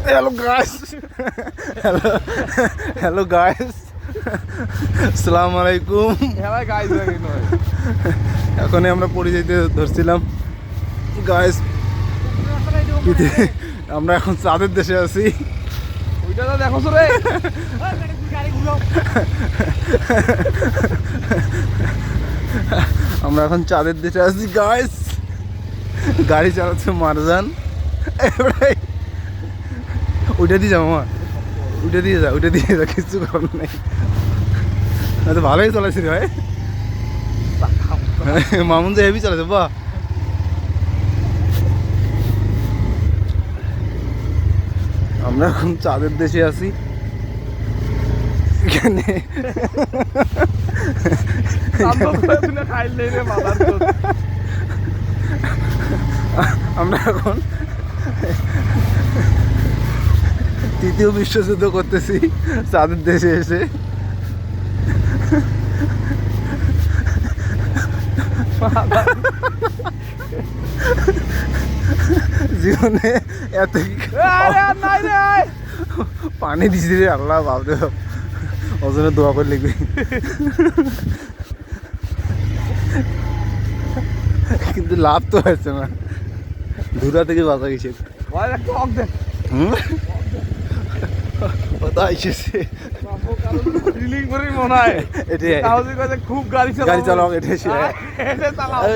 Hello guys, hello hello guys, আসসালামু আলাইকুম। এখনই আমরা পরিচয় ধরছিলাম গাইস। আমরা এখন চাঁদের দেশে আছি। দেখো রে আমরা এখন চাঁদের দেশে আছি গাইস। গাড়ি চালাচ্ছে মারজান। ওইটা দিয়ে যাবো, আমার ওইটা দিয়ে যা, ওইটা দিয়ে যা, কিছু করার নেই। তো ভালোই চালাইছি রে ভাই। মামুন যে হেভি চালাচ্ছে বাহ। আমরা এখন চাঁদের দেশে আছি। এখানে আমরা এখন তৃতীয় বিশ্বযুদ্ধ করতেছি চাঁদের দেশে এসে। জীবনে এত পানি দিছি রে আল্লাহ, ভাবতে ওজনে দোয়া করে লিখবি। কিন্তু লাভ তো হয়েছে না, ধুরা থেকে বাঁচা গেছে।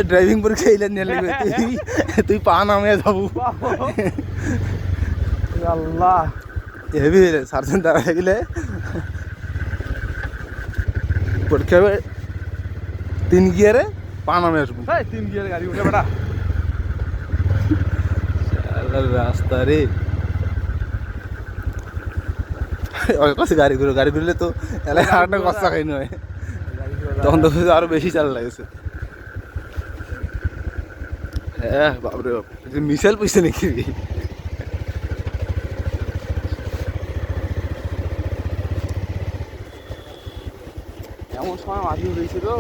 ড্রাইভিং পরীক্ষা তুই পা নামে যাবো। আল্লাহ হেভি সার্জেন্ট দাঁড়া গেলে পরীক্ষা হবে 3 গিয়ারে পা নামে আসবো। 3 গিয়ারে গাড়ি উঠে বেটা রাস্তা রে গাড়ি ঘুরলে তো এলাকায় আরেকটা কষ্ট খাই নয়, তখন তো আরো বেশি চাল লাগেছে। হ্যাঁ বাপরে বাপ, মিসাইল পয়সা নাকি? এমন সময় মাটি উঠেছে তো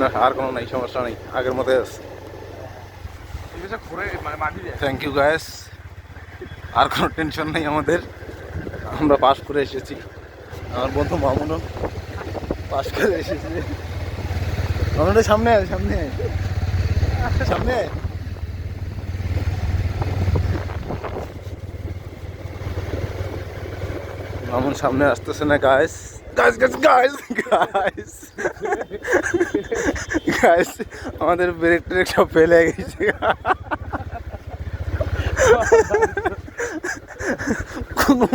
না, আর কোনো নাই, সমস্যা নেই, আগের মতো আছে। থ্যাংক ইউ গাইস, আর কোনো টেনশন নেই আমাদের। আমরা পাস করে এসেছি, আমার বন্ধু মামুনও পাস করে এসেছে। মামুনটা সামনে আয়, সামনে আয়, সামনে আয়। মামুন সামনে আসতেছে না guys. Guys guys guys guys guys, আমাদের ব্রেক ট্রেক সব ফেলে গেছে। কোনো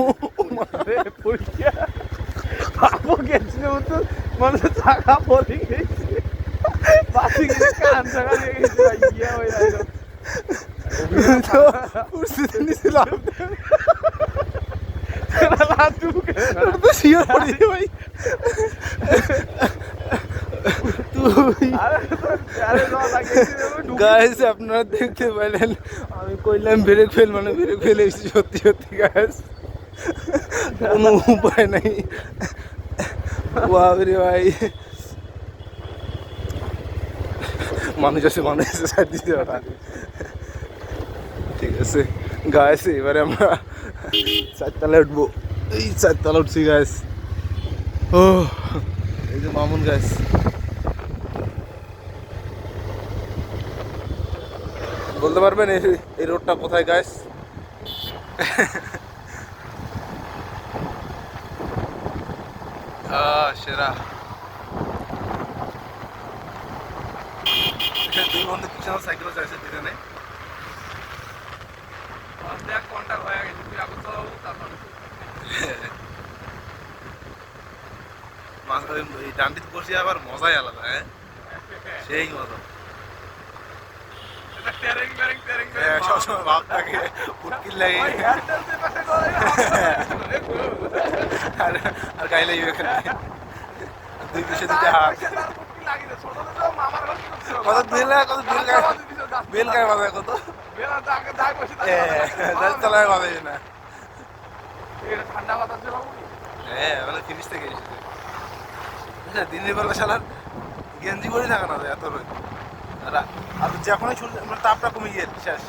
মানুষের চাকা পড়ে গেছে, বাসি গেছে, কান চাকা লেগে গেছে। গাইস আপনারা দেখতে পাইলেন, আমি কইলাম ব্রেক ফেল, মানে ব্রেক ফেল এসেছি। সত্যি সত্যি গাইস, কোনো উপায় নাই। বাবরে ভাই, মানুষ আছে, মানুষ আছে, সাইড দিতে ওটা ঠিক আছে গাইস। এবারে আমরা 4 তলায় উঠবো। এই 4 তলা উঠছি গাইস। ও এই যে মামুন গাইস, বলতে পারবেন এই রোডটা কোথায় গাইস? সেরা 2 বন্ধু পিছনে সাইকেল চাইছে, দুজনে ডান্ডিতে বসে আবার মজাই আলাদা। হ্যাঁ সেই মজা, সবসময় ভাব থাকে ফুটকির লাগে আর গাই লাগবে এখানে। 2 পিছে 2টা হাত। কত বেল গায়ে, কত বেল গায়ে, বেল গায়ে বাজায়, কত তলায় বাজাই না। ঠান্ডা বাতাস। হ্যাঁ মানে ফিনিশ থেকে এসেছে। দিনের বেলা শালার গেঞ্জি করে থাকে না এত রোদ। আর আর যখনই সূর্য মানে তাপটা কমে গিয়ে শেষ।